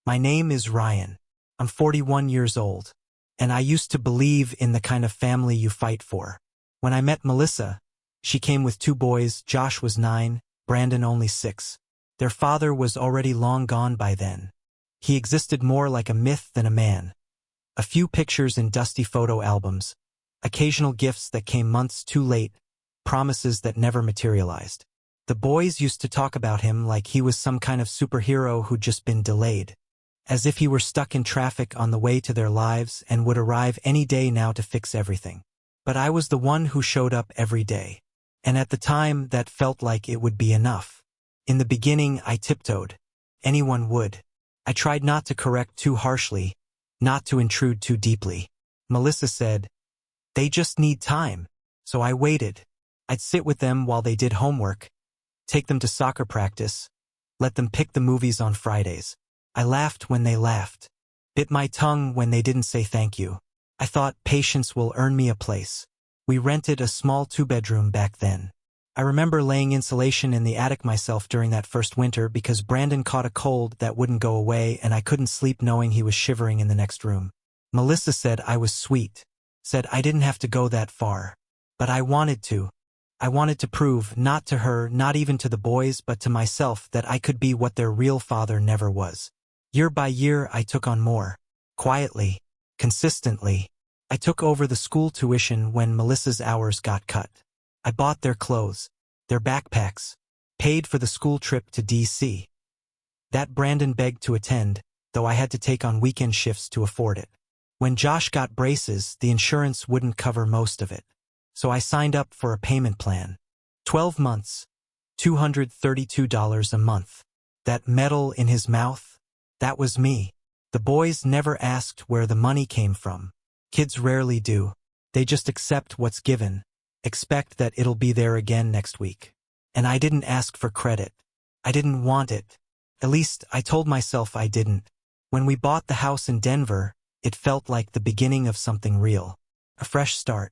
My name is Ryan. I'm 41 years old. And I used to believe in the kind of family you fight for. When I met Melissa, she came with 2 boys. Josh was 9, Brandon only 6. Their father was already long gone by then. He existed more like a myth than a man. A few pictures in dusty photo albums, occasional gifts that came months too late, promises that never materialized. The boys used to talk about him like he was some kind of superhero who'd just been delayed, as if he were stuck in traffic on the way to their lives and would arrive any day now to fix everything. But I was the one who showed up every day. And at the time, that felt like it would be enough. In the beginning, I tiptoed. Anyone would. I tried not to correct too harshly, not to intrude too deeply. Melissa said, "They just need time." So I waited. I'd sit with them while they did homework, take them to soccer practice, let them pick the movies on Fridays. I laughed when they laughed, bit my tongue when they didn't say thank you. I thought patience will earn me a place. We rented a small 2-bedroom back then. I remember laying insulation in the attic myself during that first winter because Brandon caught a cold that wouldn't go away and I couldn't sleep knowing he was shivering in the next room. Melissa said I was sweet, said I didn't have to go that far. But I wanted to. I wanted to prove, not to her, not even to the boys, but to myself, that I could be what their real father never was. Year by year, I took on more. Quietly. Consistently. I took over the school tuition when Melissa's hours got cut. I bought their clothes, their backpacks, paid for the school trip to D.C. That Brandon begged to attend, though I had to take on weekend shifts to afford it. When Josh got braces, the insurance wouldn't cover most of it. So I signed up for a payment plan. 12 months, $232 a month. That metal in his mouth, that was me. The boys never asked where the money came from. Kids rarely do. They just accept what's given, expect that it'll be there again next week. And I didn't ask for credit. I didn't want it. At least I told myself I didn't. When we bought the house in Denver, it felt like the beginning of something real. A fresh start.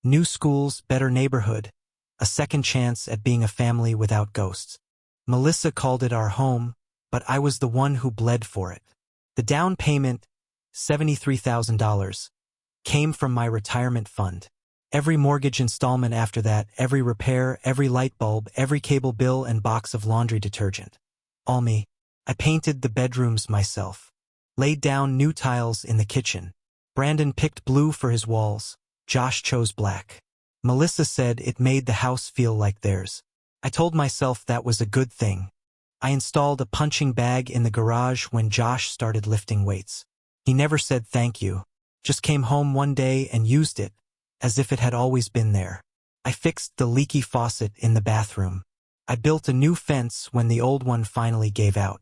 New schools, better neighborhood. A second chance at being a family without ghosts. Melissa called it our home, but I was the one who bled for it. The down payment, $73,000, came from my retirement fund. Every mortgage installment after that, every repair, every light bulb, every cable bill and box of laundry detergent. All me. I painted the bedrooms myself. Laid down new tiles in the kitchen. Brandon picked blue for his walls. Josh chose black. Melissa said it made the house feel like theirs. I told myself that was a good thing. I installed a punching bag in the garage when Josh started lifting weights. He never said thank you. Just came home one day and used it, as if it had always been there. I fixed the leaky faucet in the bathroom. I built a new fence when the old one finally gave out.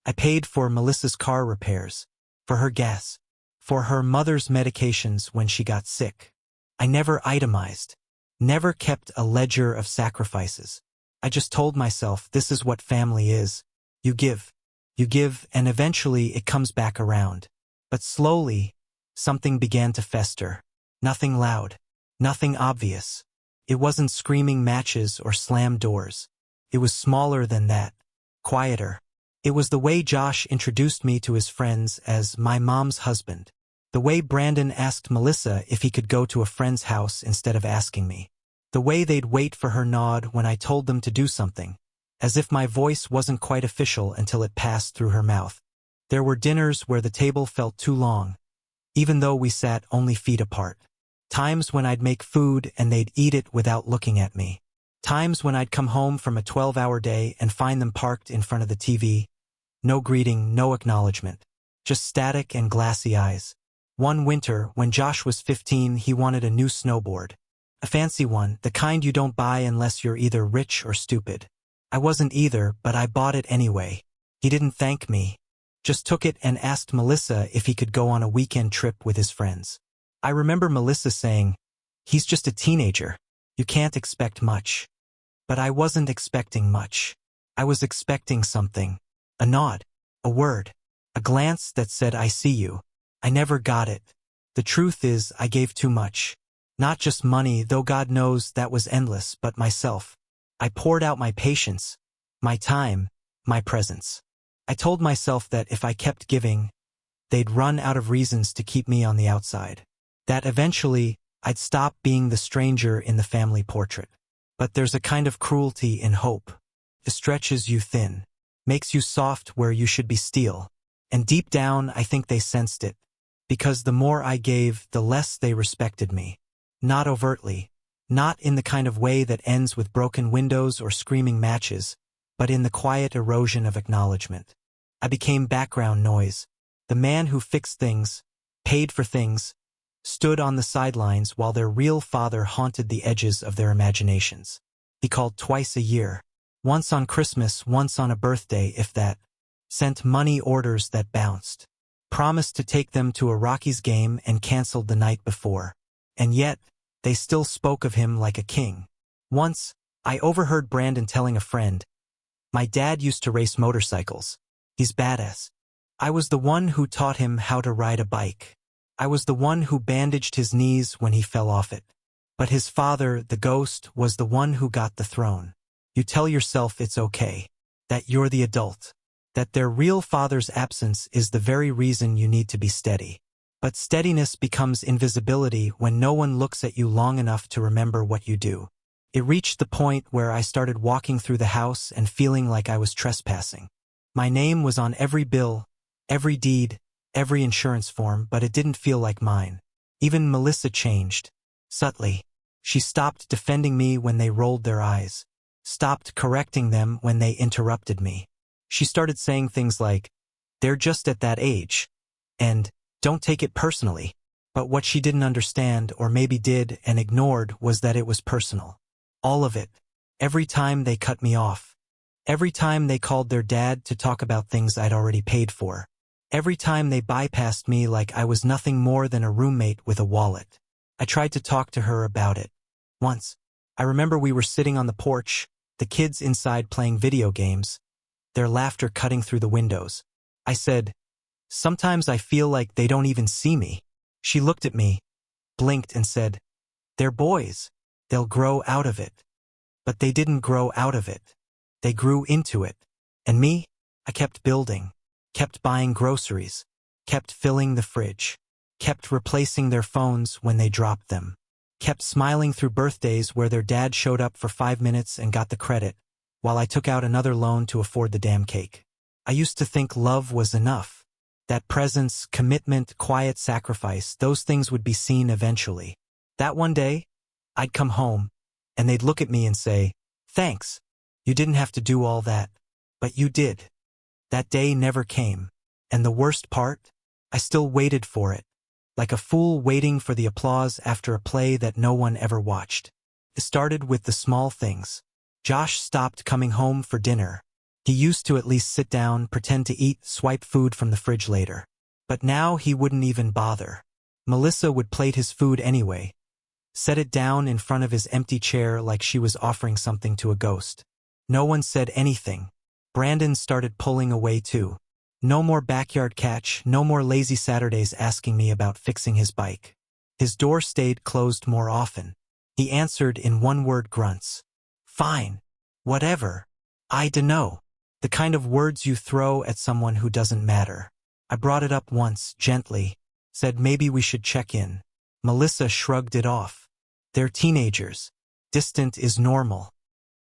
I paid for Melissa's car repairs, for her gas, for her mother's medications when she got sick. I never itemized, never kept a ledger of sacrifices. I just told myself this is what family is. You give, and eventually it comes back around. But slowly, something began to fester. Nothing loud, nothing obvious. It wasn't screaming matches or slammed doors. It was smaller than that, quieter. It was the way Josh introduced me to his friends as my mom's husband. The way Brandon asked Melissa if he could go to a friend's house instead of asking me. The way they'd wait for her nod when I told them to do something, as if my voice wasn't quite official until it passed through her mouth. There were dinners where the table felt too long, even though we sat only feet apart. Times when I'd make food and they'd eat it without looking at me. Times when I'd come home from a 12-hour day and find them parked in front of the TV. No greeting, no acknowledgement. Just static and glassy eyes. One winter, when Josh was 15, he wanted a new snowboard. A fancy one, the kind you don't buy unless you're either rich or stupid. I wasn't either, but I bought it anyway. He didn't thank me. Just took it and asked Melissa if he could go on a weekend trip with his friends. I remember Melissa saying, "He's just a teenager. You can't expect much." But I wasn't expecting much. I was expecting something. A nod. A word. A glance that said, "I see you." I never got it. The truth is, I gave too much. Not just money, though God knows that was endless, but myself. I poured out my patience, my time, my presence. I told myself that if I kept giving, they'd run out of reasons to keep me on the outside. That eventually, I'd stop being the stranger in the family portrait. But there's a kind of cruelty in hope. It stretches you thin, makes you soft where you should be steel. And deep down, I think they sensed it. Because the more I gave, the less they respected me. Not overtly, not in the kind of way that ends with broken windows or screaming matches, but in the quiet erosion of acknowledgement. I became background noise. The man who fixed things, paid for things, stood on the sidelines while their real father haunted the edges of their imaginations. He called twice a year, once on Christmas, once on a birthday, if that, sent money orders that bounced, promised to take them to a Rockies game and canceled the night before. And yet, they still spoke of him like a king. Once, I overheard Brandon telling a friend, "My dad used to race motorcycles. He's badass. I was the one who taught him how to ride a bike. I was the one who bandaged his knees when he fell off it. But his father, the ghost, was the one who got the throne." You tell yourself it's okay, that you're the adult, that their real father's absence is the very reason you need to be steady. But steadiness becomes invisibility when no one looks at you long enough to remember what you do. It reached the point where I started walking through the house and feeling like I was trespassing. My name was on every bill, every deed, every insurance form, but it didn't feel like mine. Even Melissa changed. Subtly. She stopped defending me when they rolled their eyes. Stopped correcting them when they interrupted me. She started saying things like, "They're just at that age," and "Don't take it personally." But what she didn't understand, or maybe did and ignored, was that it was personal. All of it. Every time they cut me off. Every time they called their dad to talk about things I'd already paid for. Every time they bypassed me like I was nothing more than a roommate with a wallet. I tried to talk to her about it. Once, I remember we were sitting on the porch, the kids inside playing video games, their laughter cutting through the windows. I said, "Sometimes I feel like they don't even see me." She looked at me, blinked and said, "They're boys. They'll grow out of it." But they didn't grow out of it. They grew into it. And me? I kept building, kept buying groceries, kept filling the fridge, kept replacing their phones when they dropped them, kept smiling through birthdays where their dad showed up for 5 minutes and got the credit, while I took out another loan to afford the damn cake. I used to think love was enough. That presence, commitment, quiet sacrifice, those things would be seen eventually. That one day, I'd come home, and they'd look at me and say, "Thanks. You didn't have to do all that. But you did." That day never came. And the worst part? I still waited for it. Like a fool waiting for the applause after a play that no one ever watched. It started with the small things. Josh stopped coming home for dinner. He used to at least sit down, pretend to eat, swipe food from the fridge later. But now he wouldn't even bother. Melissa would plate his food anyway. Set it down in front of his empty chair like she was offering something to a ghost. No one said anything. Brandon started pulling away too. No more backyard catch, no more lazy Saturdays asking me about fixing his bike. His door stayed closed more often. He answered in one-word grunts. "Fine. Whatever. I dunno." The kind of words you throw at someone who doesn't matter. I brought it up once, gently. Said maybe we should check in. Melissa shrugged it off. "They're teenagers. Distant is normal."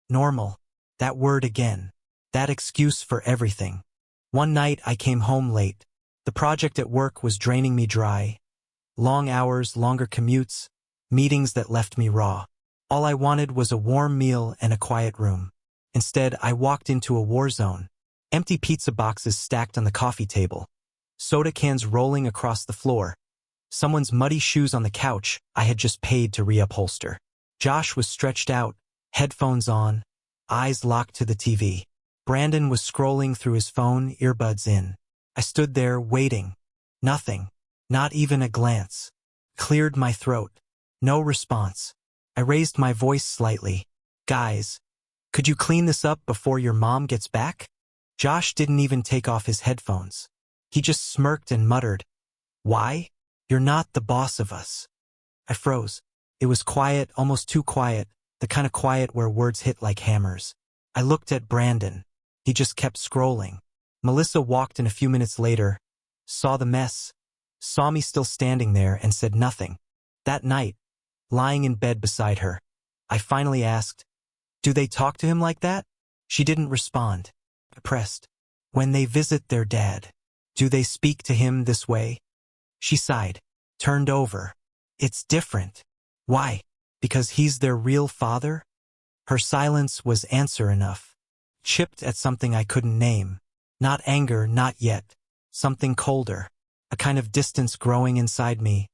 Normal. That word again. That excuse for everything. One night I came home late. The project at work was draining me dry. Long hours, longer commutes, meetings that left me raw. All I wanted was a warm meal and a quiet room. Instead, I walked into a war zone. Empty pizza boxes stacked on the coffee table. Soda cans rolling across the floor. Someone's muddy shoes on the couch I had just paid to reupholster. Josh was stretched out, headphones on, eyes locked to the TV. Brandon was scrolling through his phone, earbuds in. I stood there, waiting. Nothing. Not even a glance. Cleared my throat. No response. I raised my voice slightly. "Guys, could you clean this up before your mom gets back?" Josh didn't even take off his headphones. He just smirked and muttered, "Why? You're not the boss of us." I froze. It was quiet, almost too quiet, the kind of quiet where words hit like hammers. I looked at Brandon. He just kept scrolling. Melissa walked in a few minutes later, saw the mess, saw me still standing there and said nothing. That night, lying in bed beside her, I finally asked, "Do they talk to him like that?" She didn't respond. I pressed, "When they visit their dad, do they speak to him this way?" She sighed, turned over. "It's different." "Why? Because he's their real father?" Her silence was answer enough. Chipped at something I couldn't name. Not anger, not yet. Something colder. A kind of distance growing inside me.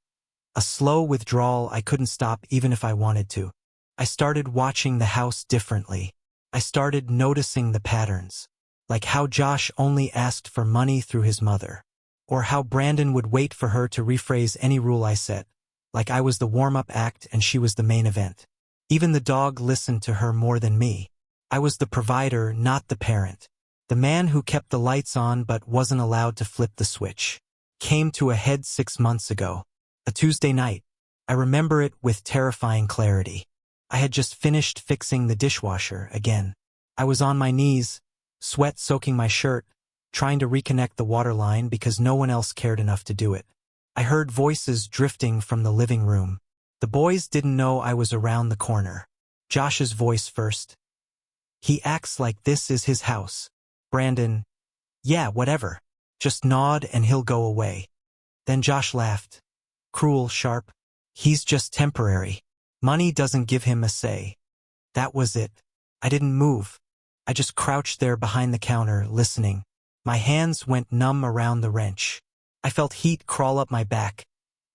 A slow withdrawal I couldn't stop even if I wanted to. I started watching the house differently. I started noticing the patterns. Like how Josh only asked for money through his mother. Or how Brandon would wait for her to rephrase any rule I set. Like I was the warm-up act and she was the main event. Even the dog listened to her more than me. I was the provider, not the parent. The man who kept the lights on but wasn't allowed to flip the switch. Came to a head 6 months ago. A Tuesday night. I remember it with terrifying clarity. I had just finished fixing the dishwasher again. I was on my knees, sweat soaking my shirt, trying to reconnect the water line because no one else cared enough to do it. I heard voices drifting from the living room. The boys didn't know I was around the corner. Josh's voice first. "He acts like this is his house." Brandon, "Yeah, whatever. Just nod and he'll go away." Then Josh laughed. Cruel, sharp. "He's just temporary. Money doesn't give him a say." That was it. I didn't move. I just crouched there behind the counter, listening. My hands went numb around the wrench. I felt heat crawl up my back.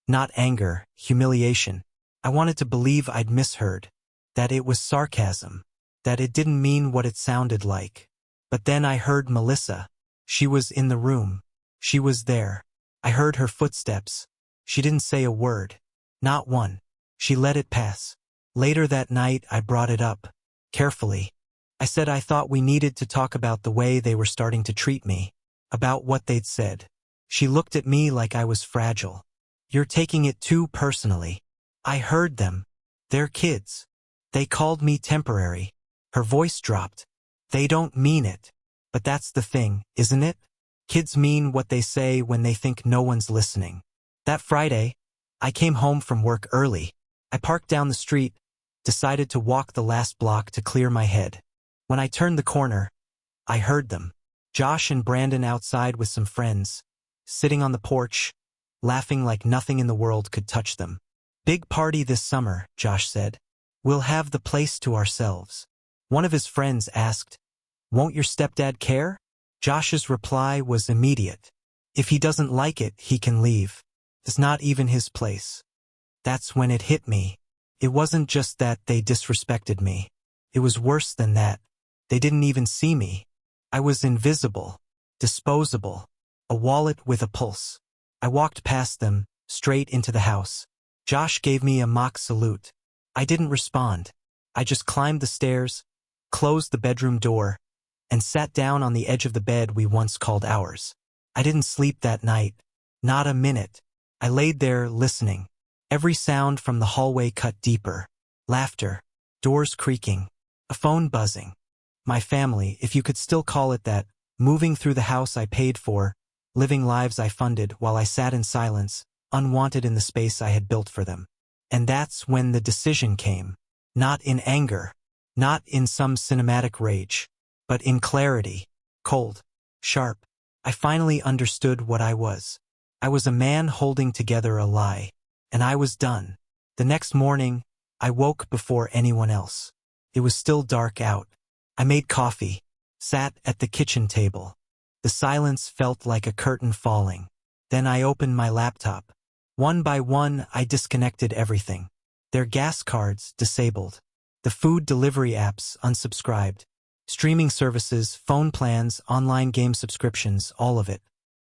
Not anger, humiliation. I wanted to believe I'd misheard. That it was sarcasm. That it didn't mean what it sounded like. But then I heard Melissa. She was in the room. She was there. I heard her footsteps. She didn't say a word. Not one. She let it pass. Later that night I brought it up. Carefully. I said I thought we needed to talk about the way they were starting to treat me. About what they'd said. She looked at me like I was fragile. "You're taking it too personally." I heard them. "They're kids. They called me temporary." Her voice dropped. "They don't mean it. But that's the thing, isn't it? Kids mean what they say when they think no one's listening." That Friday, I came home from work early. I parked down the street, decided to walk the last block to clear my head. When I turned the corner, I heard them. Josh and Brandon outside with some friends, sitting on the porch, laughing like nothing in the world could touch them. "Big party this summer," Josh said. "We'll have the place to ourselves." One of his friends asked, "Won't your stepdad care?" Josh's reply was immediate. "If he doesn't like it, he can leave. It's not even his place." That's when it hit me. It wasn't just that they disrespected me. It was worse than that. They didn't even see me. I was invisible, disposable, a wallet with a pulse. I walked past them, straight into the house. Josh gave me a mock salute. I didn't respond. I just climbed the stairs, closed the bedroom door, and sat down on the edge of the bed we once called ours. I didn't sleep that night. Not a minute. I laid there listening. Every sound from the hallway cut deeper. Laughter. Doors creaking. A phone buzzing. My family, if you could still call it that, moving through the house I paid for, living lives I funded while I sat in silence, unwanted in the space I had built for them. And that's when the decision came. Not in anger. Not in some cinematic rage. But in clarity. Cold. Sharp. I finally understood what I was. I was a man holding together a lie. And I was done. The next morning, I woke before anyone else. It was still dark out. I made coffee, sat at the kitchen table. The silence felt like a curtain falling. Then I opened my laptop. One by one, I disconnected everything. Their gas cards disabled. The food delivery apps unsubscribed. Streaming services, phone plans, online game subscriptions, all of it.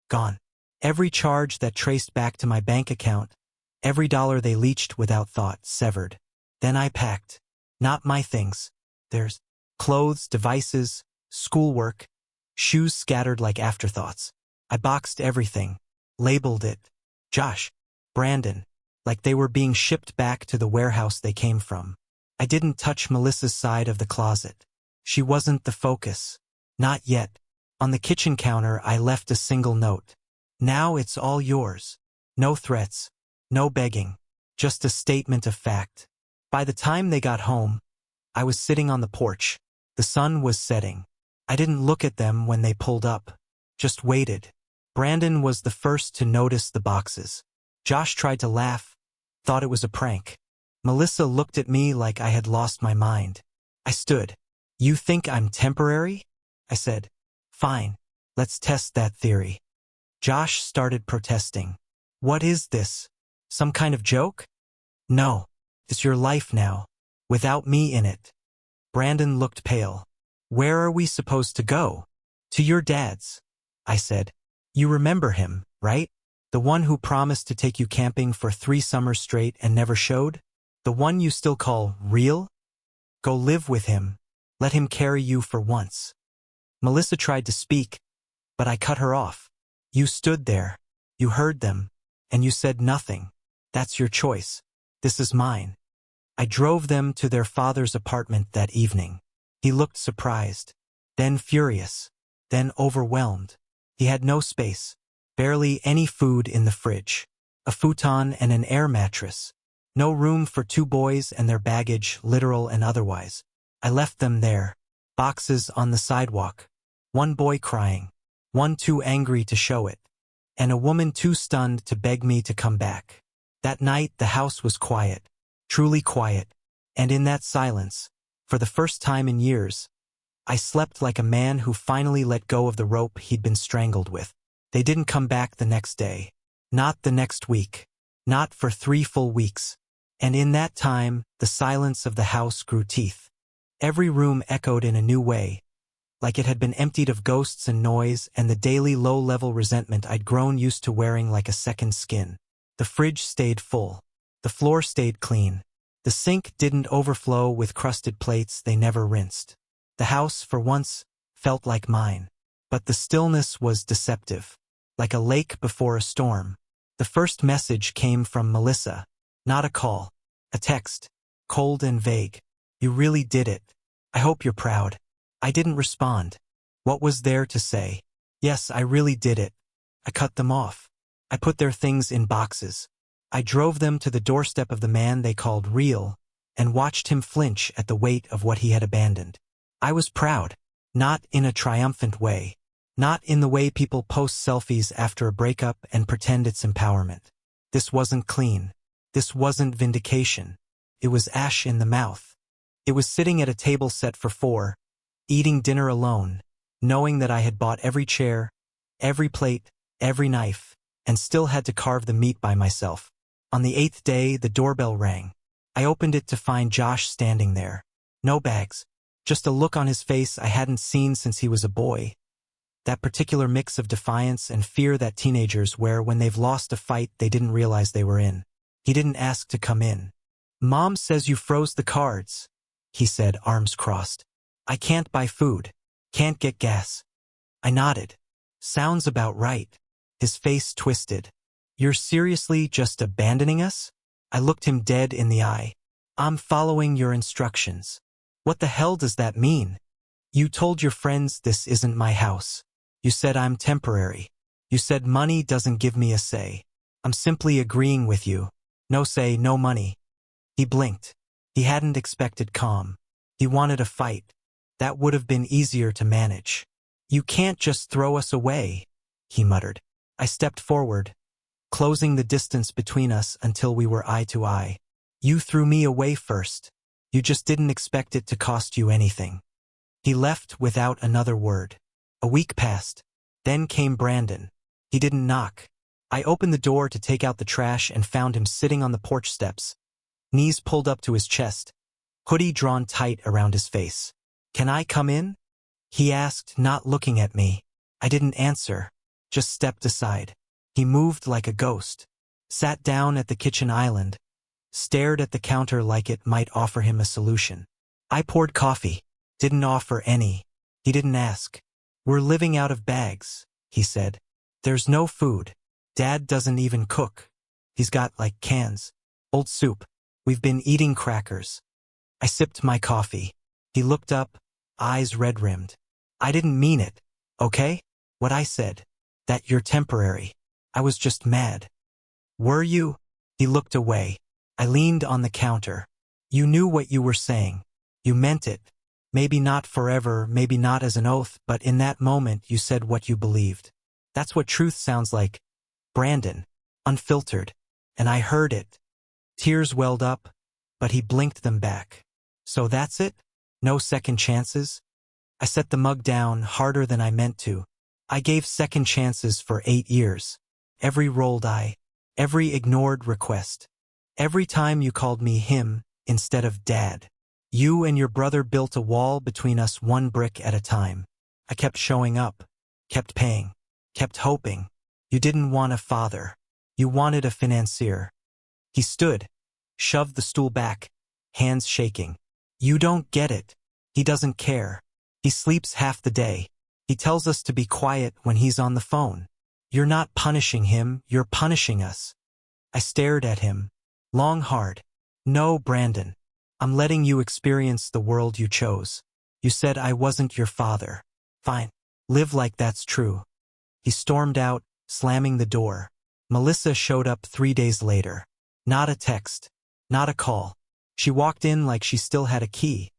Gone. Every charge that traced back to my bank account, every dollar they leached without thought, severed. Then I packed. Not my things. Theirs. Clothes, devices, schoolwork, shoes scattered like afterthoughts. I boxed everything. Labeled it. Josh. Brandon. Like they were being shipped back to the warehouse they came from. I didn't touch Melissa's side of the closet. She wasn't the focus. Not yet. On the kitchen counter, I left a single note. Now it's all yours. No threats. No begging. Just a statement of fact. By the time they got home, I was sitting on the porch. The sun was setting. I didn't look at them when they pulled up. Just waited. Brandon was the first to notice the boxes. Josh tried to laugh, thought it was a prank. Melissa looked at me like I had lost my mind. I stood. You think I'm temporary? I said. Fine. Let's test that theory. Josh started protesting. What is this? Some kind of joke? No. It's your life now. Without me in it. Brandon looked pale. Where are we supposed to go? To your dad's. I said. You remember him, right? The one who promised to take you camping for 3 summers straight and never showed? The one you still call real? Go live with him. Let him carry you for once. Melissa tried to speak, but I cut her off. You stood there. You heard them. And you said nothing. That's your choice. This is mine. I drove them to their father's apartment that evening. He looked surprised, then furious, then overwhelmed. He had no space, barely any food in the fridge, a futon and an air mattress, no room for 2 boys and their baggage, literal and otherwise. I left them there, boxes on the sidewalk, 1 boy crying, 1 too angry to show it, and a woman too stunned to beg me to come back. That night the house was quiet, truly quiet, and in that silence, for the first time in years, I slept like a man who finally let go of the rope he'd been strangled with. They didn't come back the next day, not the next week, not for 3 full weeks, and in that time, the silence of the house grew teeth. Every room echoed in a new way, like it had been emptied of ghosts and noise and the daily low-level resentment I'd grown used to wearing like a second skin. The fridge stayed full. The floor stayed clean. The sink didn't overflow with crusted plates they never rinsed. The house, for once, felt like mine. But the stillness was deceptive, like a lake before a storm. The first message came from Melissa. Not a call. A text. Cold and vague. You really did it. I hope you're proud. I didn't respond. What was there to say? Yes, I really did it. I cut them off. I put their things in boxes. I drove them to the doorstep of the man they called real, and watched him flinch at the weight of what he had abandoned. I was proud. Not in a triumphant way. Not in the way people post selfies after a breakup and pretend it's empowerment. This wasn't clean. This wasn't vindication. It was ash in the mouth. It was sitting at a table set for 4, eating dinner alone, knowing that I had bought every chair, every plate, every knife, and still had to carve the meat by myself. On the 8th day, the doorbell rang. I opened it to find Josh standing there. No bags. Just a look on his face I hadn't seen since he was a boy. That particular mix of defiance and fear that teenagers wear when they've lost a fight they didn't realize they were in. He didn't ask to come in. Mom says you froze the cards, he said, arms crossed. I can't buy food. Can't get gas. I nodded. Sounds about right. His face twisted. You're seriously just abandoning us? I looked him dead in the eye. I'm following your instructions. What the hell does that mean? You told your friends this isn't my house. You said I'm temporary. You said money doesn't give me a say. I'm simply agreeing with you. No say, no money. He blinked. He hadn't expected calm. He wanted a fight. That would have been easier to manage. You can't just throw us away, he muttered. I stepped forward, closing the distance between us until we were eye to eye. You threw me away first. You just didn't expect it to cost you anything. He left without another word. A week passed. Then came Brandon. He didn't knock. I opened the door to take out the trash and found him sitting on the porch steps, knees pulled up to his chest, hoodie drawn tight around his face. Can I come in? He asked, not looking at me. I didn't answer, just stepped aside. He moved like a ghost, sat down at the kitchen island, stared at the counter like it might offer him a solution. I poured coffee, didn't offer any. He didn't ask. We're living out of bags, he said. There's no food. Dad doesn't even cook. He's got, like, cans. Old soup. We've been eating crackers. I sipped my coffee. He looked up, eyes red-rimmed. I didn't mean it. okay? What I said. That you're temporary. I was just mad. Were you? He looked away. I leaned on the counter. You knew what you were saying. You meant it. Maybe not forever, maybe not as an oath, but in that moment you said what you believed. That's what truth sounds like. Brandon. Unfiltered. And I heard it. Tears welled up, but he blinked them back. So that's it? No second chances? I set the mug down harder than I meant to. I gave second chances for 8 years. Every rolled eye. Every ignored request. Every time you called me him instead of dad. You and your brother built a wall between us, one brick at a time. I kept showing up, kept paying, kept hoping. You didn't want a father. You wanted a financier. He stood, shoved the stool back, hands shaking. You don't get it. He doesn't care. He sleeps half the day. He tells us to be quiet when he's on the phone. You're not punishing him, you're punishing us. I stared at him, long hard. No, Brandon. I'm letting you experience the world you chose. You said I wasn't your father. Fine. Live like that's true. He stormed out, slamming the door. Melissa showed up 3 days later. Not a text. Not a call. She walked in like she still had a key,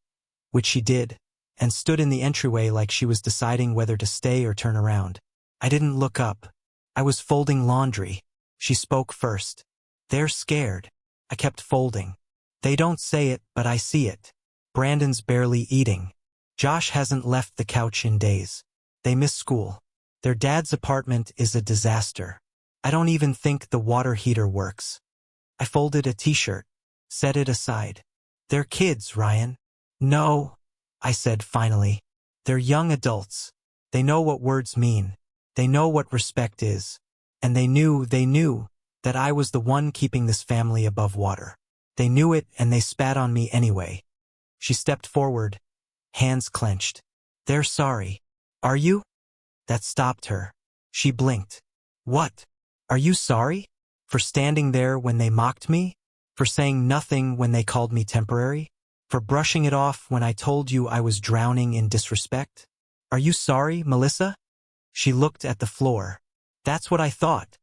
which she did, and stood in the entryway like she was deciding whether to stay or turn around. I didn't look up. I was folding laundry. She spoke first. They're scared. I kept folding. They don't say it, but I see it. Brandon's barely eating. Josh hasn't left the couch in days. They miss school. Their dad's apartment is a disaster. I don't even think the water heater works. I folded a t-shirt, set it aside. They're kids, Ryan. No, I said finally. They're young adults. They know what words mean. They know what respect is. And they knew that I was the one keeping this family above water. They knew it and they spat on me anyway. She stepped forward, hands clenched. They're sorry. Are you? That stopped her. She blinked. What? Are you sorry? For standing there when they mocked me? For saying nothing when they called me temporary? For brushing it off when I told you I was drowning in disrespect? Are you sorry, Melissa? She looked at the floor. That's what I thought,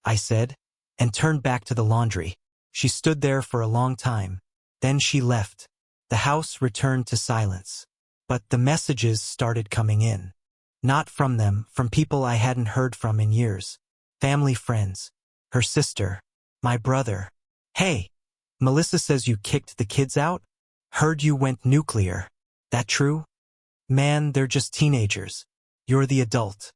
I said, and turned back to the laundry. She stood there for a long time. Then she left. The house returned to silence. But the messages started coming in. Not from them, from people I hadn't heard from in years. Family friends. Her sister. My brother. Hey, Melissa says you kicked the kids out? Heard you went nuclear. That true? Man, they're just teenagers. You're the adult.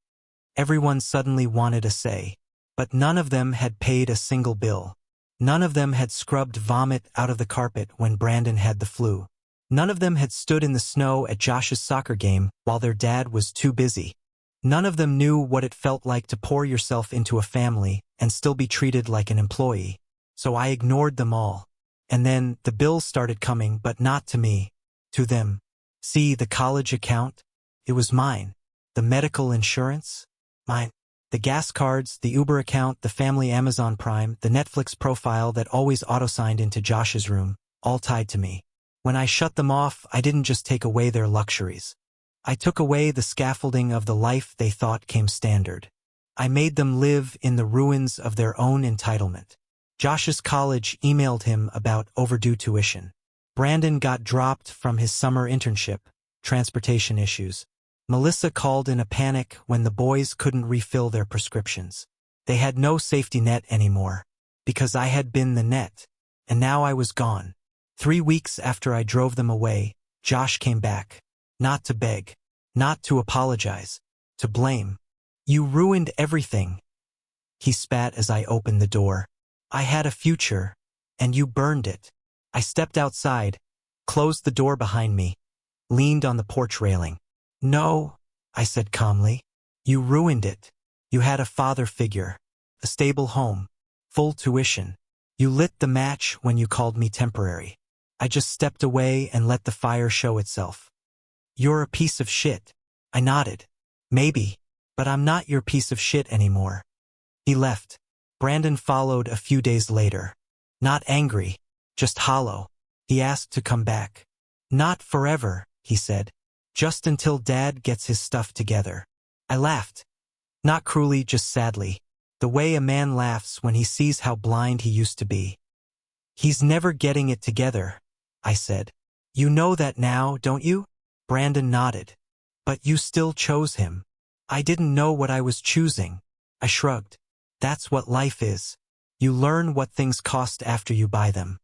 Everyone suddenly wanted a say. But none of them had paid a single bill. None of them had scrubbed vomit out of the carpet when Brandon had the flu. None of them had stood in the snow at Josh's soccer game while their dad was too busy. None of them knew what it felt like to pour yourself into a family and still be treated like an employee. So I ignored them all. And then the bills started coming, but not to me. To them. See, the college account? It was mine. The medical insurance? Mine. The gas cards, the Uber account, the family Amazon Prime, the Netflix profile that always auto-signed into Josh's room, all tied to me. When I shut them off, I didn't just take away their luxuries. I took away the scaffolding of the life they thought came standard. I made them live in the ruins of their own entitlement. Josh's college emailed him about overdue tuition. Brandon got dropped from his summer internship, transportation issues. Melissa called in a panic when the boys couldn't refill their prescriptions. They had no safety net anymore, because I had been the net, and now I was gone. 3 weeks after I drove them away, Josh came back. Not to beg, not to apologize, to blame. You ruined everything. He spat as I opened the door. I had a future, and you burned it. I stepped outside, closed the door behind me, leaned on the porch railing. No, I said calmly. You ruined it. You had a father figure, a stable home, full tuition. You lit the match when you called me temporary. I just stepped away and let the fire show itself. You're a piece of shit. I nodded. Maybe, but I'm not your piece of shit anymore. He left. Brandon followed a few days later. Not angry, just hollow. He asked to come back. Not forever, he said. Just until Dad gets his stuff together. I laughed. Not cruelly, just sadly. The way a man laughs when he sees how blind he used to be. He's never getting it together, I said. You know that now, don't you? Brandon nodded. But you still chose him. I didn't know what I was choosing. I shrugged. That's what life is. You learn what things cost after you buy them.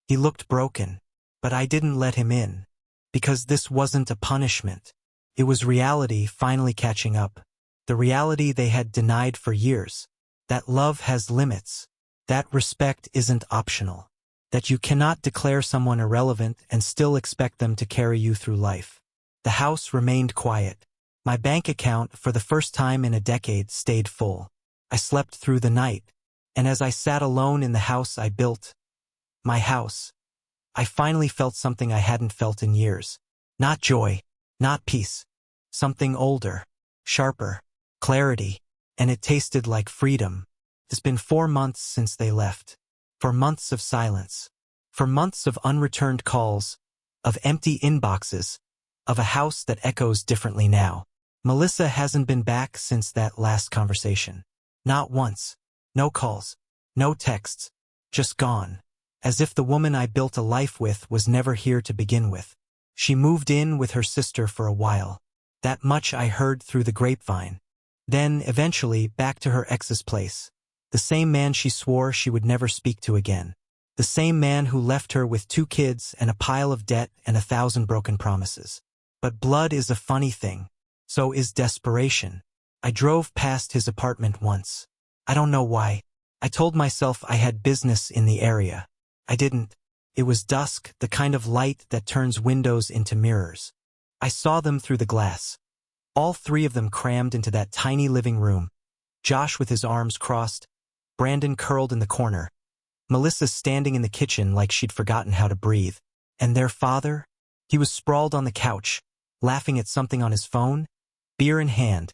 He looked broken. But I didn't let him in. Because this wasn't a punishment. It was reality finally catching up. The reality they had denied for years. That love has limits. That respect isn't optional. That you cannot declare someone irrelevant and still expect them to carry you through life. The house remained quiet. My bank account, for the first time in a decade, stayed full. I slept through the night. And as I sat alone in the house I built, my house, I finally felt something I hadn't felt in years. Not joy, not peace. Something older, sharper, clarity, and it tasted like freedom. It's been 4 months since they left. 4 months of silence. 4 months of unreturned calls, of empty inboxes, of a house that echoes differently now. Melissa hasn't been back since that last conversation. Not once. No calls. No texts. Just gone. As if the woman I built a life with was never here to begin with. She moved in with her sister for a while. That much I heard through the grapevine. Then, eventually, back to her ex's place. The same man she swore she would never speak to again. The same man who left her with 2 kids and a pile of debt and 1,000 broken promises. But blood is a funny thing. So is desperation. I drove past his apartment once. I don't know why. I told myself I had business in the area. I didn't. It was dusk, the kind of light that turns windows into mirrors. I saw them through the glass. All 3 of them crammed into that tiny living room. Josh with his arms crossed, Brandon curled in the corner, Melissa standing in the kitchen like she'd forgotten how to breathe. And their father? He was sprawled on the couch, laughing at something on his phone, beer in hand.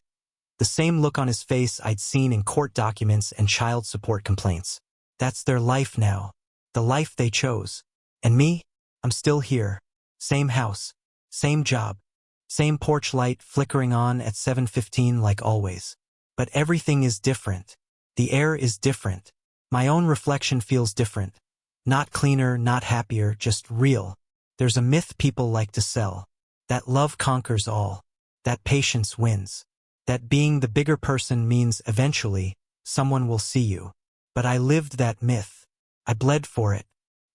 The same look on his face I'd seen in court documents and child support complaints. That's their life now. The life they chose. And me? I'm still here. Same house. Same job. Same porch light flickering on at 7:15 like always. But everything is different. The air is different. My own reflection feels different. Not cleaner, not happier, just real. There's a myth people like to sell. That love conquers all. That patience wins. That being the bigger person means eventually someone will see you. But I lived that myth. I bled for it.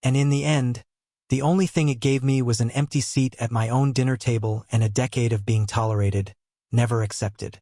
And in the end, the only thing it gave me was an empty seat at my own dinner table and a decade of being tolerated, never accepted.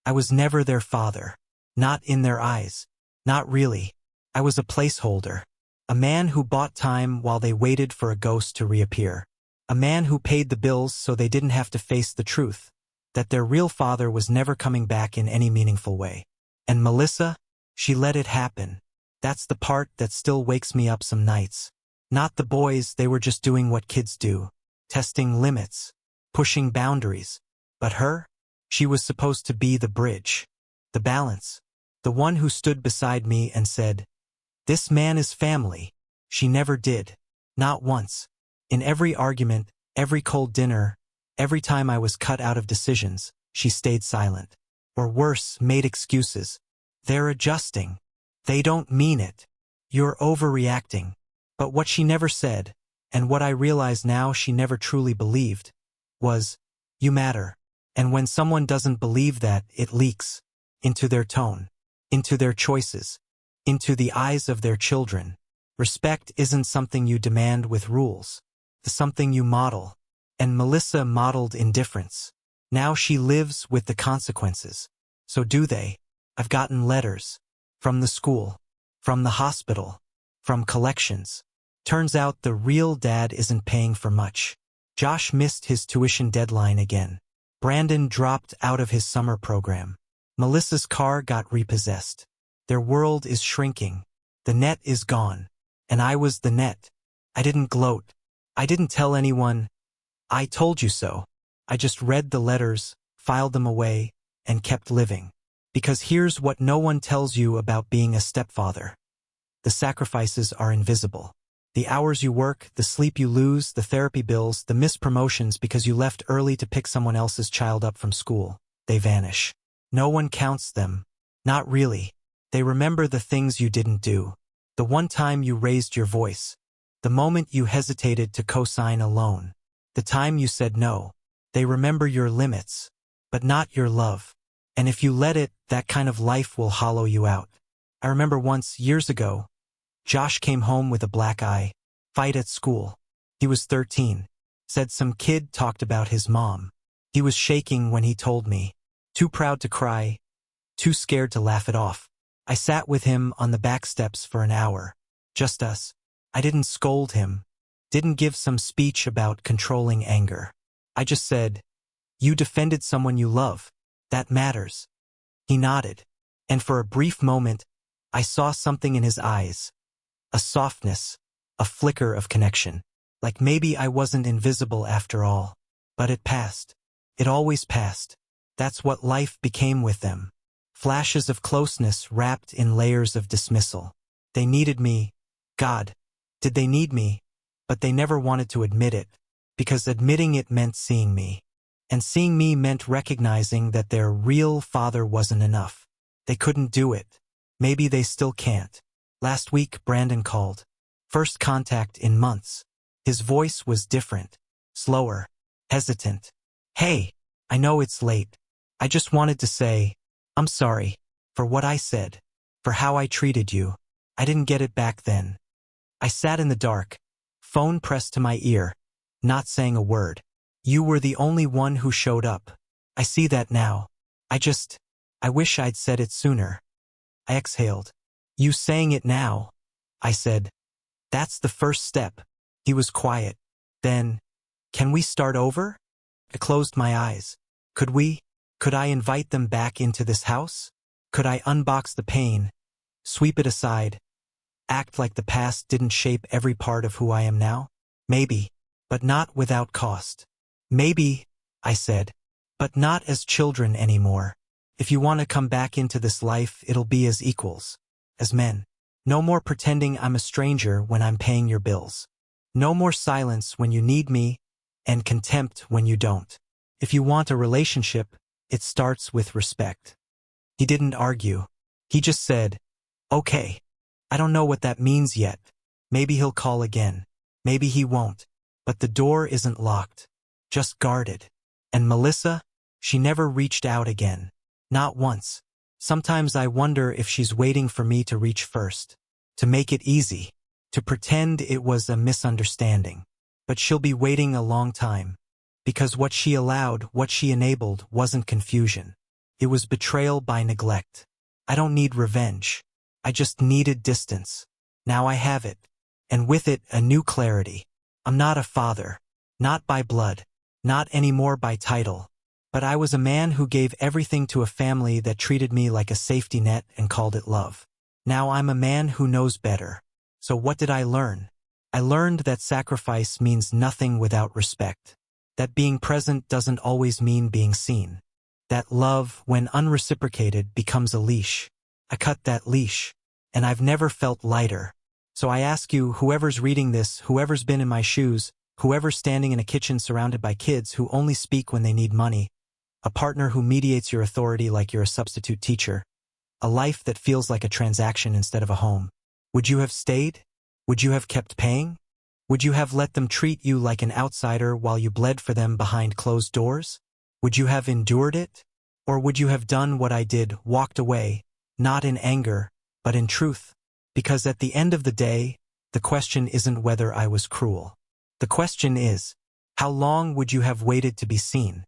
I was never their father. Not in their eyes. Not really. I was a placeholder. A man who bought time while they waited for a ghost to reappear. A man who paid the bills so they didn't have to face the truth. That their real father was never coming back in any meaningful way. And Melissa? She let it happen. That's the part that still wakes me up some nights. Not the boys, they were just doing what kids do. Testing limits. Pushing boundaries. But her? She was supposed to be the bridge. The balance. The one who stood beside me and said, "This man is family." She never did. Not once. In every argument, every cold dinner, every time I was cut out of decisions, she stayed silent. Or worse, made excuses. They're adjusting. They don't mean it. You're overreacting. But what she never said, and what I realize now she never truly believed, was, "You matter." And when someone doesn't believe that, it leaks. Into their tone. Into their choices. Into the eyes of their children. Respect isn't something you demand with rules. It's something you model. And Melissa modeled indifference. Now she lives with the consequences. So do they. I've gotten letters. From the school. From the hospital. From collections. Turns out the real dad isn't paying for much. Josh missed his tuition deadline again. Brandon dropped out of his summer program. Melissa's car got repossessed. Their world is shrinking. The net is gone. And I was the net. I didn't gloat. I didn't tell anyone, "I told you so." I just read the letters, filed them away, and kept living. Because here's what no one tells you about being a stepfather. The sacrifices are invisible. The hours you work, the sleep you lose, the therapy bills, the missed promotions because you left early to pick someone else's child up from school, they vanish. No one counts them. Not really. They remember the things you didn't do. The one time you raised your voice. The moment you hesitated to co-sign a loan. The time you said no. They remember your limits, but not your love. And if you let it, that kind of life will hollow you out. I remember once, years ago, Josh came home with a black eye. Fight at school. He was 13. Said some kid talked about his mom. He was shaking when he told me. Too proud to cry. Too scared to laugh it off. I sat with him on the back steps for an hour. Just us. I didn't scold him. Didn't give some speech about controlling anger. I just said, "You defended someone you love. That matters." He nodded. And for a brief moment, I saw something in his eyes. A softness. A flicker of connection. Like maybe I wasn't invisible after all. But it passed. It always passed. That's what life became with them. Flashes of closeness wrapped in layers of dismissal. They needed me. God, did they need me? But they never wanted to admit it. Because admitting it meant seeing me. And seeing me meant recognizing that their real father wasn't enough. They couldn't do it. Maybe they still can't. Last week, Brandon called. First contact in months. His voice was different. Slower. Hesitant. "Hey, I know it's late. I just wanted to say, I'm sorry. For what I said. For how I treated you. I didn't get it back then." I sat in the dark. Phone pressed to my ear. Not saying a word. "You were the only one who showed up. I see that now. I wish I'd said it sooner." I exhaled. "You saying it now?" I said. "That's the first step." He was quiet. Then, "Can we start over?" I closed my eyes. Could we? Could I invite them back into this house? Could I unbox the pain, sweep it aside, act like the past didn't shape every part of who I am now? Maybe, but not without cost. "Maybe," I said, "but not as children anymore. If you want to come back into this life, it'll be as equals. As men. No more pretending I'm a stranger when I'm paying your bills. No more silence when you need me, and contempt when you don't. If you want a relationship, it starts with respect." He didn't argue. He just said, "Okay. I don't know what that means yet. Maybe he'll call again. Maybe he won't. But the door isn't locked. Just guarded." And Melissa? She never reached out again. Not once. Sometimes I wonder if she's waiting for me to reach first. To make it easy. To pretend it was a misunderstanding. But she'll be waiting a long time. Because what she allowed, what she enabled, wasn't confusion. It was betrayal by neglect. I don't need revenge. I just needed distance. Now I have it. And with it, a new clarity. I'm not a father. Not by blood. Not anymore by title. But I was a man who gave everything to a family that treated me like a safety net and called it love. Now I'm a man who knows better. So what did I learn? I learned that sacrifice means nothing without respect. That being present doesn't always mean being seen. That love, when unreciprocated, becomes a leash. I cut that leash. And I've never felt lighter. So I ask you, whoever's reading this, whoever's been in my shoes, whoever's standing in a kitchen surrounded by kids who only speak when they need money, a partner who mediates your authority like you're a substitute teacher, a life that feels like a transaction instead of a home. Would you have stayed? Would you have kept paying? Would you have let them treat you like an outsider while you bled for them behind closed doors? Would you have endured it? Or would you have done what I did, walked away, not in anger, but in truth? Because at the end of the day, the question isn't whether I was cruel. The question is, how long would you have waited to be seen?